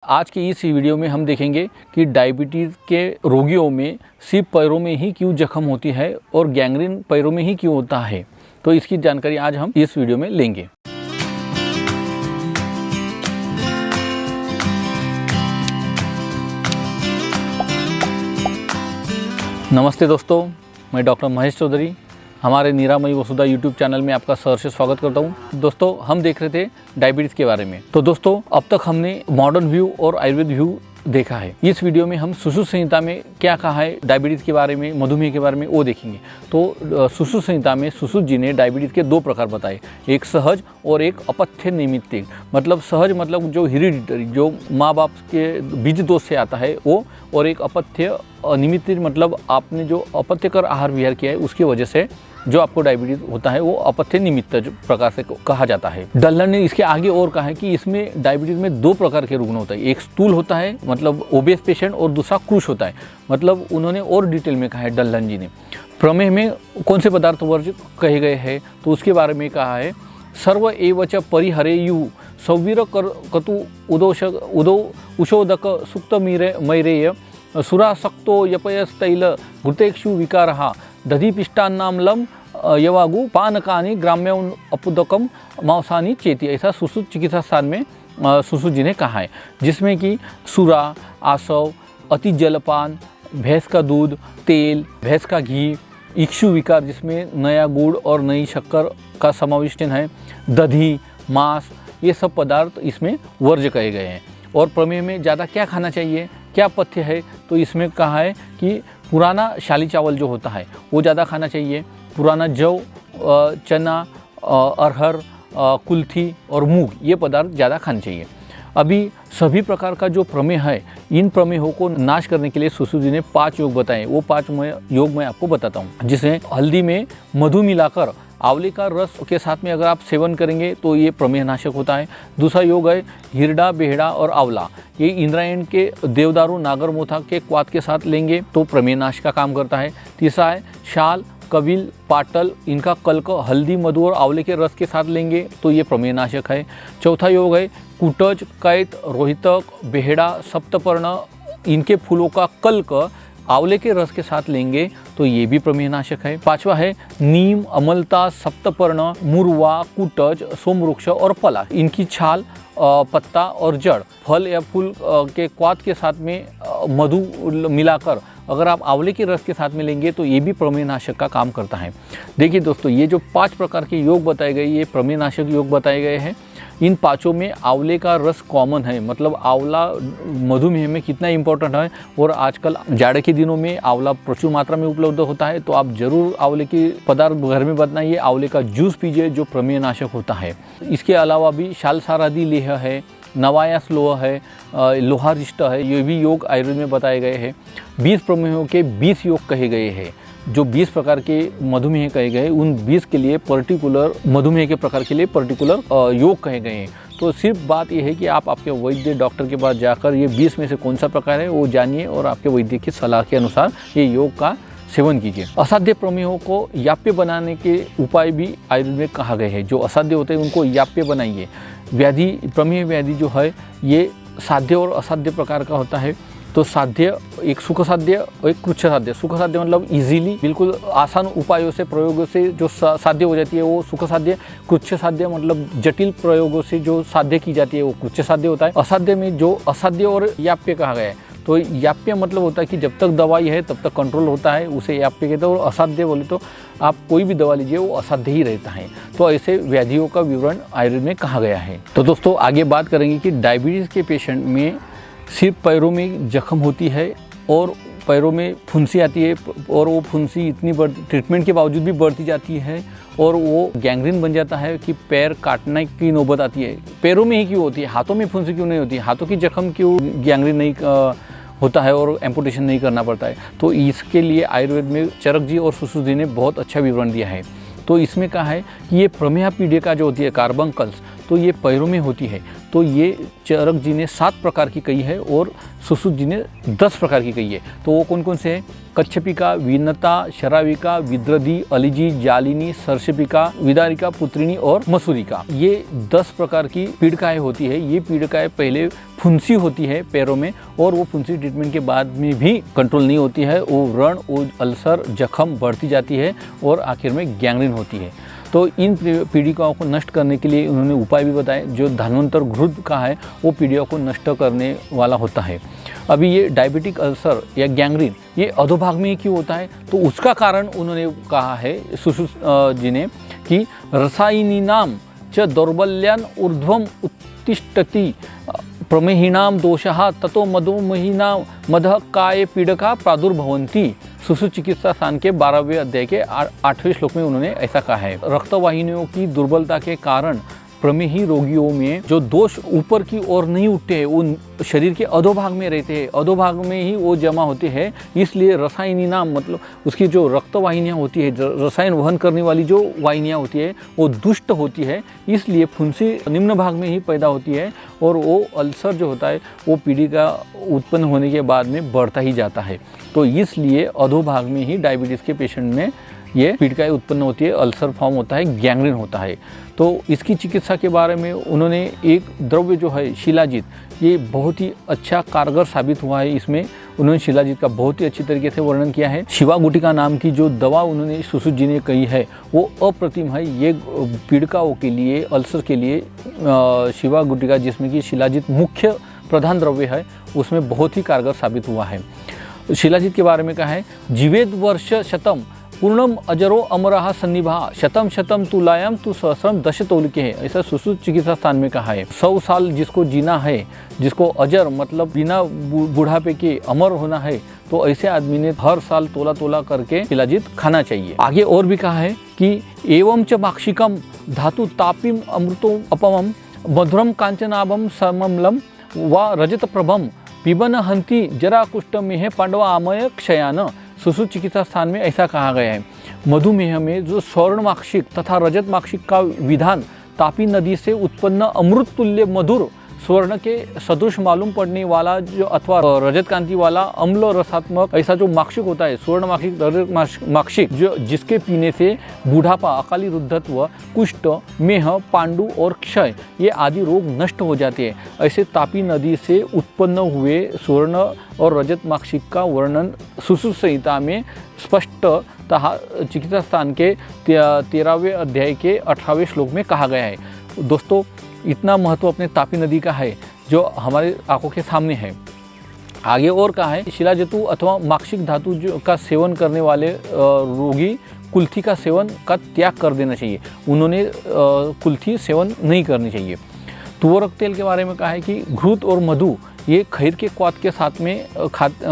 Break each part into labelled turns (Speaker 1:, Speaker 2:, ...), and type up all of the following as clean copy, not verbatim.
Speaker 1: आज के इस वीडियो में हम देखेंगे कि डायबिटीज़ के रोगियों में सिर्फ पैरों में ही क्यों जख्म होती है और गैंग्रीन पैरों में ही क्यों होता है। तो इसकी जानकारी आज हम इस वीडियो में लेंगे। नमस्ते दोस्तों, मैं डॉक्टर महेश चौधरी हमारे निरामयी वसुधा यूट्यूब चैनल में आपका सहर्ष स्वागत करता हूं। दोस्तों, हम देख रहे थे डायबिटीज़ के बारे में। तो दोस्तों, अब तक हमने मॉडर्न व्यू और आयुर्वेद व्यू देखा है। इस वीडियो में हम सुश्रुत संहिता में क्या कहा है डायबिटीज़ के बारे में, मधुमेह के बारे में वो देखेंगे। तो सुश्रुत संहिता में सुश्रुत जी ने डायबिटीज़ के दो प्रकार बताए, एक सहज और एक अपथ्य निमित्तिक। मतलब सहज मतलब जो हेरिडिटरी, जो माँ बाप के बीज दोष से आता है वो, और एक अपथ्य निमित्तिक मतलब आपने जो अपथ्यकर आहार विहार किया है उसकी वजह से जो आपको डायबिटीज़ होता है वो अपथ्य निमित्त प्रकार से कहा जाता है। डल्लन ने इसके आगे और कहा है कि इसमें डायबिटीज़ में दो प्रकार के रुग्ण होता है, एक स्थूल होता है मतलब ओबेस पेशेंट, और दूसरा कृश होता है। मतलब उन्होंने और डिटेल में कहा है डल्लन जी ने। प्रमेह में कौन से पदार्थ वर्ज्य कहे गए हैं तो उसके बारे में कहा है, सर्व एवच परिहरेयु सौवीर कतु उदो उषोदक सुक्त मैरेय सुरासक्तो यपयस्तैल घृतेक्षु विकारः दधिपिष्टान्नाम्लम यवागु पानकानि ग्राम्य अपुदकम मांसानी चेती। ऐसा सुश्रुत चिकित्सा स्थान में सुश्रुत जी ने कहा है, जिसमें कि सुरा, आसव, अति जलपान, भैंस का दूध, तेल, भैंस का घी, इक्षु विकार जिसमें नया गुड़ और नई शक्कर का समाविष्ट है, दधी, मांस, ये सब पदार्थ इसमें वर्ज्य कहे गए हैं। और प्रमेह में ज़्यादा क्या खाना चाहिए, क्या पथ्य है, तो इसमें कहा है कि पुराना शाली चावल जो होता है वो ज़्यादा खाना चाहिए। पुराना जौ, चना, अरहर, कुल्थी और मूंग, ये पदार्थ ज़्यादा खाने चाहिए। अभी सभी प्रकार का जो प्रमेह है, इन प्रमेहों को नाश करने के लिए सुश्रुत जी ने 5 योग बताए। वो 5 योग मैं आपको बताता हूँ, जिसमें हल्दी में मधु मिलाकर आंवले का रस के साथ में अगर आप सेवन करेंगे तो ये प्रमेह नाशक होता है। दूसरा योग है हिरडा, बेहड़ा और आंवला, ये इंद्रायण के देवदारू, नागरमोथा के क्वाथ के साथ लेंगे तो प्रमेह नाश का काम करता है। तीसरा है शाल, कविल, पाटल, इनका कल्क हल्दी, मधु और आंवले के रस के साथ लेंगे तो ये प्रमेह नाशक है। चौथा योग है कुटज, कैत, रोहितक, बेहड़ा, सप्तपर्ण, इनके फूलों का कल्क आंवले के रस के साथ लेंगे तो ये भी प्रमेह नाशक है। पांचवा है नीम, अमलता, सप्तपर्ण, मुरवा, कुटज, सोमवृक्ष और पला, इनकी छाल, पत्ता और जड़, फल या फूल के क्वाथ के साथ में मधु मिलाकर अगर आप आंवले के रस के साथ में लेंगे तो ये भी प्रमेह नाशक का काम करता है। देखिए दोस्तों, ये जो 5 प्रकार के योग बताए गए, ये प्रमेह नाशक योग बताए गए हैं। इन 5 में आंवले का रस कॉमन है, मतलब आंवला मधुमेह में कितना इम्पोर्टेंट है। और आजकल जाड़े के दिनों में आंवला प्रचुर मात्रा में उपलब्ध होता है, तो आप जरूर आंवले के पदार्थ घर में बनाइए, आंवले का जूस पीजिए जो प्रमेह नाशक होता है। इसके अलावा भी शालसारादी लेह है, नवायास लोह है, लोहारिष्ट है, ये भी योग आयुर्वेद में बताए गए हैं। 20 प्रमेहों के 20 योग कहे गए हैं। जो 20 प्रकार के मधुमेह कहे गए, उन 20 के लिए पर्टिकुलर मधुमेह के प्रकार के लिए पर्टिकुलर योग कहे गए हैं। तो सिर्फ बात यह है कि आप आपके वैद्य डॉक्टर के पास जाकर ये 20 में से कौन सा प्रकार है वो जानिए और आपके वैद्य की सलाह के अनुसार ये योग का सेवन कीजिए। असाध्य प्रमेहों को याप्य बनाने के उपाय भी आयुर्वेद में कहा गए हैं। जो असाध्य होते हैं उनको याप्य बनाइए। व्याधि, प्रमेह व्याधि जो है ये साध्य और असाध्य प्रकार का होता है। तो साध्य एक सुख साध्य और एक कृच्छ साध्य। सुख साध्य मतलब इजीली बिल्कुल आसान उपायों से, प्रयोगों से जो साध्य हो जाती है वो सुख साध्य। कृच्छ साध्य मतलब जटिल प्रयोगों से जो साध्य की जाती है वो कृच्छ साध्य होता है। असाध्य में जो असाध्य और याप्य कहा गया है, तो याप्य मतलब होता है कि जब तक दवाई है तब तक कंट्रोल होता है, उसे याप्य कहते हैं। और असाध्य बोले तो आप कोई भी दवा लीजिए वो असाध्य ही रहता है। तो ऐसे व्याधियों का विवरण आयुर्वेद में कहा गया है। तो दोस्तों, आगे बात करेंगे कि डायबिटीज़ के पेशेंट में सिर्फ पैरों में जख्म होती है और पैरों में फुंसी आती है, और वो फुंसी इतनी ट्रीटमेंट के बावजूद भी बढ़ती जाती है और वो गैंग्रीन बन जाता है कि पैर काटने की नौबत आती है। पैरों में ही क्यों होती है, हाथों में फुंसी क्यों नहीं होती, हाथों की जख्म क्यों गैंग्रीन नहीं होता है और एम्पुटेशन नहीं करना पड़ता है। तो इसके लिए आयुर्वेद में चरक जी और सुश्रुत जी ने बहुत अच्छा विवरण दिया है। तो इसमें कहा है कि ये प्रमेह पीढ़ी का जो होती है कार्बंकल्स, तो ये पैरों में होती है। तो ये चरक जी ने 7 प्रकार की कही है और सुश्रुत जी ने 10 प्रकार की कही है। तो वो कौन कौन से हैं? कच्छपिका, विनता, शराविका, विद्रदी, अलिजी, जालिनी, सर्षपिका, विदारिका, पुत्रिणी और मसूरिका। ये 10 प्रकार की पीड़िकाएँ होती है। ये पीड़िकाएँ पहले फुंसी होती है पैरों में, और वो फुंसी ट्रीटमेंट के बाद में भी कंट्रोल नहीं होती है। वो व्रण, वो अल्सर, जख्म बढ़ती जाती है और आखिर में गैंग्रीन होती है। तो इन पीड़िकाओं को नष्ट करने के लिए उन्होंने उपाय भी बताए। जो धन्वंतर घृत का है वो पीड़िकाओं को नष्ट करने वाला होता है। अभी ये डायबिटिक अल्सर या गैंग्रीन ये अधोभाग में ही क्यों होता है? तो उसका कारण उन्होंने कहा है सुश्रुत जी ने कि रसायनीनाम च दौर्बल्यान ऊर्ध्वम उत्तिष्ठति प्रमेहिणाम दोषः ततो मधुमेहिना मदः काय पीड़का प्रादुर्भवन्ति। सुश्रुत चिकित्सा स्थान के 12वें अध्याय के 8वें श्लोक में उन्होंने ऐसा कहा है। रक्तवाहिनियों की दुर्बलता के कारण प्रमेही रोगियों में जो दोष ऊपर की ओर नहीं उठते हैं, वो शरीर के अधोभाग में रहते हैं, अधोभाग में ही वो जमा होते हैं। इसलिए रसायनी नाम मतलब उसकी जो रक्तवाहिनियाँ होती है, रसायन वहन करने वाली जो वाहिनियाँ होती है वो दुष्ट होती है, इसलिए फुंसी निम्न भाग में ही पैदा होती है और वो अल्सर जो होता है वो पीड़िका उत्पन्न होने के बाद में बढ़ता ही जाता है। तो इसलिए अधोभाग में ही डायबिटीज़ के पेशेंट में ये पीड़िकाएँ उत्पन्न होती है, अल्सर फॉर्म होता है, गैंग्रीन होता है। तो इसकी चिकित्सा के बारे में उन्होंने एक द्रव्य जो है शिलाजीत, ये बहुत ही अच्छा कारगर साबित हुआ है। इसमें उन्होंने शिलाजीत का बहुत ही अच्छी तरीके से वर्णन किया है। शिवा गुटिका नाम की जो दवा उन्होंने सुश्रुत जी ने कही है वो अप्रतिम है। ये पीड़िकाओं के लिए, अल्सर के लिए शिवा गुटिका, जिसमें कि शिलाजीत मुख्य प्रधान द्रव्य है, उसमें बहुत ही कारगर साबित हुआ है। शिलाजीत के बारे में कहा है, जीवेद वर्ष शतम पूर्णम अजरो अमरहा सन्निभा शतम शतम तुलायाम तु सहस्रम दश तौलिके है, ऐसा सुश्रुत चिकित्सा स्थान में कहा है। 100 साल जिसको जीना है, जिसको अजर मतलब बिना बुढ़ापे के अमर होना है, तो ऐसे आदमी ने हर साल तोला तोला करके शिलाजीत खाना चाहिए। आगे और भी कहा है कि एवं च माक्षिकम धातु तापिम अमृतो अपमम मधुरम कांचनाभम सममलम व रजत प्रभम पिबन हंति जरा कुष्ठमेह पांडवा आमय क्षयान। सुश्रुत चिकित्सा स्थान में ऐसा कहा गया है। मधुमेह में जो स्वर्ण माक्षिक तथा रजत माक्षिक का विधान तापी नदी से उत्पन्न अमृत तुल्य मधुर स्वर्ण के सदृश मालूम पड़ने वाला जो अथवा रजत कांति वाला अम्ल रसात्मक ऐसा जो माक्षिक होता है, स्वर्ण माक्षिक, रजत माक्षिक, जो जिसके पीने से बूढ़ापा, अकाली वृद्धत्व, कुष्ठ, मेह, पांडु और क्षय ये आदि रोग नष्ट हो जाते हैं। ऐसे तापी नदी से उत्पन्न हुए स्वर्ण और रजत माक्षिक का वर्णन सुश्रुत संहिता में स्पष्टतः चिकित्सा स्थान के 13वें अध्याय के 18वें श्लोक में कहा गया है। दोस्तों, इतना महत्व अपने तापी नदी का है जो हमारे आंखों के सामने है। आगे और कहा है, शिलाजतु अथवा माक्षिक धातु का सेवन करने वाले रोगी कुल्थी का सेवन का त्याग कर देना चाहिए। उन्होंने कुल्थी सेवन नहीं करनी चाहिए। तुवरक तेल के बारे में कहा है कि घृत और मधु ये खैर के क्वाथ के साथ में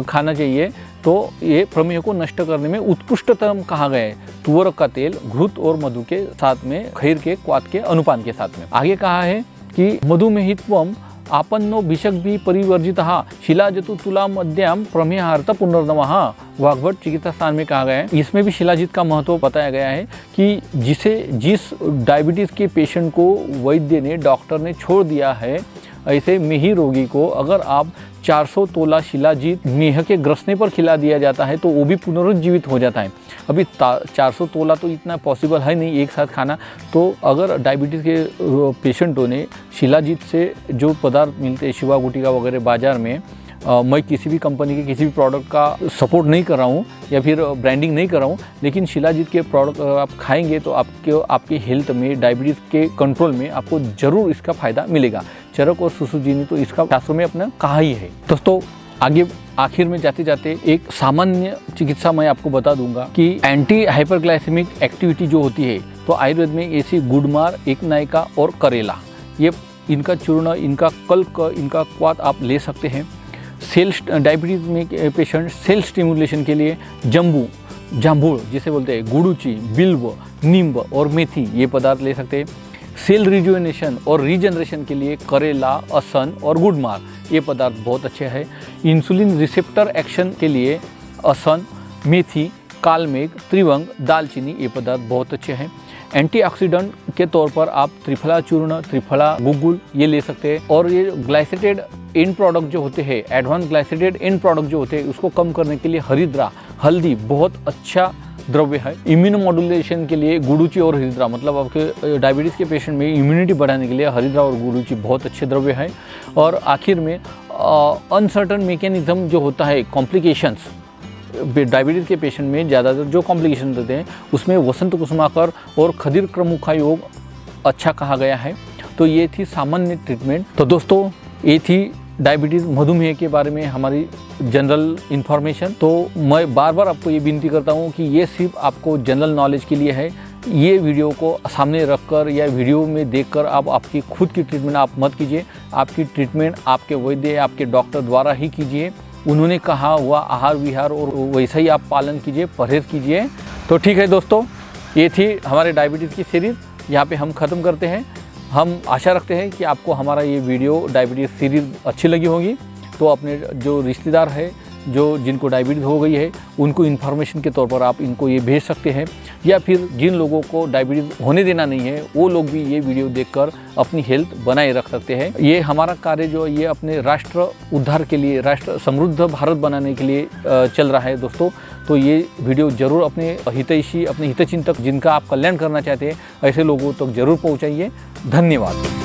Speaker 1: खाना चाहिए, तो ये प्रमेह को नष्ट करने में उत्कृष्टतम कहा गया है। तुवरक का तेल घृत और मधु के साथ में खैर के क्वाथ के अनुपान के साथ में। आगे कहा है कि मधुमेहित्वम आपन्नो भिषक भी परिवर्जितः शिलाजतु तुला मध्याम प्रमेहार्थ पुनर्नवः। वाग्भट चिकित्सा स्थान में कहा गया है। इसमें भी शिलाजीत का महत्व बताया गया है कि जिस डायबिटीज़ के पेशेंट को वैद्य ने, डॉक्टर ने छोड़ दिया है, ऐसे मेही रोगी को अगर आप 400 तोला शिलाजीत मेह के ग्रसने पर खिला दिया जाता है तो वो भी पुनरुज्जीवित हो जाता है। अभी 400 तोला तो इतना पॉसिबल है नहीं एक साथ खाना। तो अगर डायबिटीज़ के पेशेंटों ने शिलाजीत से जो पदार्थ मिलते हैं, शिवा गुटिका वगैरह बाज़ार में, मैं किसी भी कंपनी के किसी भी प्रोडक्ट का सपोर्ट नहीं कर रहा हूँ या फिर ब्रांडिंग नहीं कर रहा हूँ, लेकिन शिलाजीत के प्रोडक्ट आप खाएंगे तो आपके हेल्थ में, डायबिटीज़ के कंट्रोल में आपको ज़रूर इसका फ़ायदा मिलेगा। चरक और सुश्रुत जी ने तो इसका शास्त्रों में अपना कहा ही है। दोस्तों, आगे आखिर में जाते जाते एक सामान्य चिकित्सा मैं आपको बता दूंगा कि एंटी हाइपरग्लाइसेमिक एक्टिविटी जो होती है, तो आयुर्वेद में ऐसी गुड़मार, एकनायका और करेला, ये इनका चूर्ण, इनका कल्क, इनका क्वाथ आप ले सकते हैं। सेल डायबिटीज़ में पेशेंट सेल स्टिमुलेशन के लिए जांबूड़ जिसे बोलते हैं, गुड़ूची, बिल्व, नींब और मेथी ये पदार्थ ले सकते हैं। सेल रिजुवेनेशन और रीजनरेशन के लिए करेला, असन और गुड़मार ये पदार्थ बहुत अच्छे हैं। इंसुलिन रिसेप्टर एक्शन के लिए असन, मेथी, कालमेघ, त्रिवंग, दालचीनी ये पदार्थ बहुत अच्छे हैं। एंटीऑक्सीडेंट के तौर पर आप त्रिफला चूर्ण, त्रिफला गुग्गुल ये ले सकते हैं। और ये ग्लाइसेटेड एंड प्रोडक्ट जो होते हैं, एडवांस ग्लाइसेटेड एंड प्रोडक्ट जो होते हैं, उसको कम करने के लिए हरिद्रा, हल्दी बहुत अच्छा द्रव्य है। इम्यूनो मॉड्यूलेशन के लिए गुडुचि और हरिद्रा, मतलब आपके डायबिटीज़ के पेशेंट में इम्यूनिटी बढ़ाने के लिए हरिद्रा और गुडुचि बहुत अच्छे द्रव्य है। और आखिर में अनसर्टन मैकेनिज्म जो होता है, कॉम्प्लिकेशंस डायबिटीज़ के पेशेंट में ज़्यादातर जो कॉम्प्लिकेशन होते हैं उसमें वसंत कुसुमाकर और खदीर क्रमुक का योग अच्छा कहा गया है। तो ये थी सामान्य ट्रीटमेंट। तो दोस्तों ये थी डायबिटीज़, मधुमेह के बारे में हमारी जनरल इन्फॉर्मेशन। तो मैं बार बार आपको ये विनती करता हूँ कि ये सिर्फ आपको जनरल नॉलेज के लिए है। ये वीडियो को सामने रखकर या वीडियो में देखकर आप आपकी खुद की ट्रीटमेंट आप मत कीजिए। आपकी ट्रीटमेंट आपके वैद्य, आपके डॉक्टर द्वारा ही कीजिए। उन्होंने कहा हुआ आहार विहार और वैसा ही आप पालन कीजिए, परहेज़ कीजिए। तो ठीक है दोस्तों, ये थी हमारे डायबिटीज़ की सीरीज़, यहाँ पे हम ख़त्म करते हैं। हम आशा रखते हैं कि आपको हमारा ये वीडियो डायबिटीज़ सीरीज़ अच्छी लगी होगी। तो अपने जो रिश्तेदार है, जो जिनको डायबिटीज़ हो गई है, उनको इन्फॉर्मेशन के तौर पर आप इनको ये भेज सकते हैं। या फिर जिन लोगों को डायबिटीज़ होने देना नहीं है, वो लोग भी ये वीडियो देखकर अपनी हेल्थ बनाए रख सकते हैं। ये हमारा कार्य जो ये अपने राष्ट्र उद्धार के लिए, राष्ट्र समृद्ध भारत बनाने के लिए चल रहा है दोस्तों। तो ये वीडियो ज़रूर अपने हितैषी, अपने हितचिंतक जिनका आप कल्याण करना चाहते हैं, ऐसे लोगों तक ज़रूर पहुँचाइए। धन्यवाद।